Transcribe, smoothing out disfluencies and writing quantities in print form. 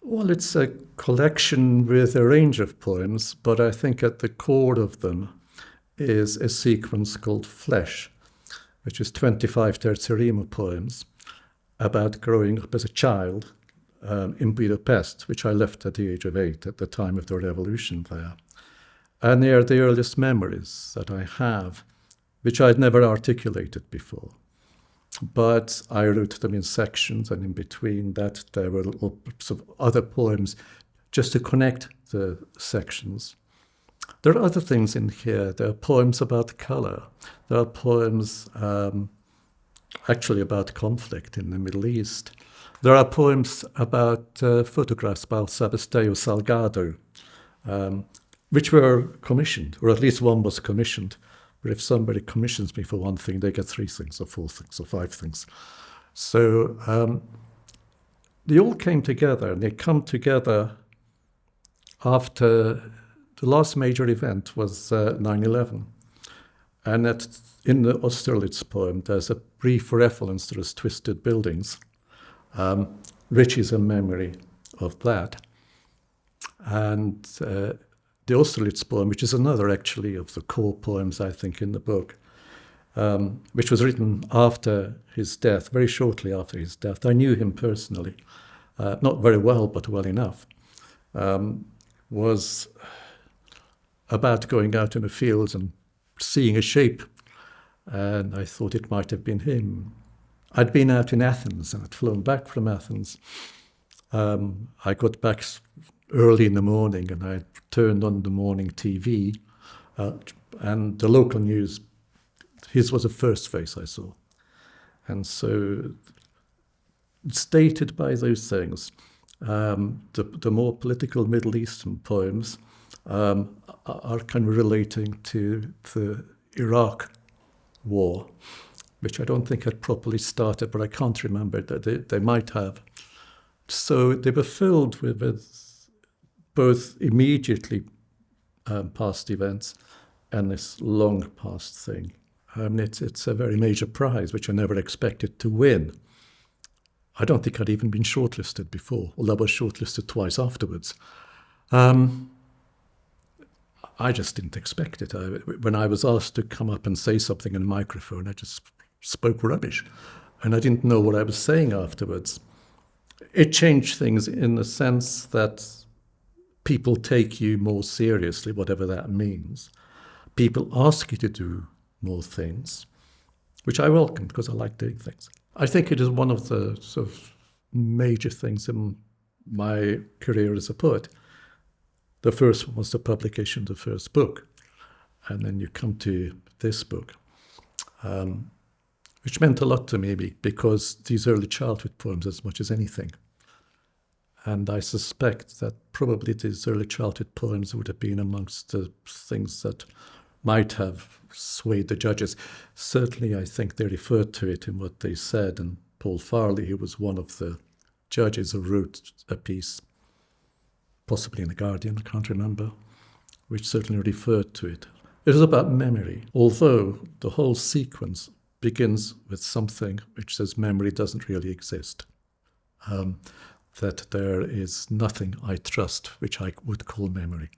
Well, it's a collection with a range of poems, but I think at the core of them is a sequence called Flesh, which is 25 terzerimo poems about growing up as a child in Budapest, which I left at the age of 8 at the time of the revolution there. And they are the earliest memories that I have, which I'd never articulated before. But I wrote them in sections, and in between that there were little sort of other poems just to connect the sections. There are other things in here. There are poems about color. There are poems actually about conflict in the Middle East. There are poems about photographs by Sebastião Salgado, which were commissioned, or at least one was commissioned. But if somebody commissions me for one thing, they get 3 things, or 4 things, or 5 things. So they all came together, and they come together after the last major event was 9/11. And in the Austerlitz poem, there's a brief reference to those twisted buildings, which is a memory of that. And the Austerlitz poem, which is another actually of the core poems, I think, in the book, which was written after his death, very shortly after his death. I knew him personally, not very well, but well enough, was about going out in the fields and seeing a shape, and I thought it might have been him. I'd been out in Athens and I'd flown back from Athens. I got back early in the morning and I turned on the morning TV, and the local news, his was the first face I saw. And so, stated by those things, the more political Middle Eastern poems are kind of relating to the Iraq war, which I don't think had properly started, but I can't remember that they might have. So they were filled with both immediately past events and this long past thing. It's a very major prize, which I never expected to win. I don't think I'd even been shortlisted before, although I was shortlisted twice afterwards. I just didn't expect it. When I was asked to come up and say something in a microphone, I just spoke rubbish. And I didn't know what I was saying afterwards. It changed things in the sense that people take you more seriously, whatever that means. People ask you to do more things, which I welcome because I like doing things. I think it is one of the sort of major things in my career as a poet. The first one was the publication of the first book, and then you come to this book, which meant a lot to me because these early childhood poems as much as anything. And I suspect that probably these early childhood poems would have been amongst the things that might have swayed the judges. Certainly, I think they referred to it in what they said, and Paul Farley, who was one of the judges who wrote a piece, possibly in The Guardian, I can't remember, which certainly referred to it. It was about memory, although the whole sequence begins with something which says memory doesn't really exist, that there is nothing I trust which I would call memory.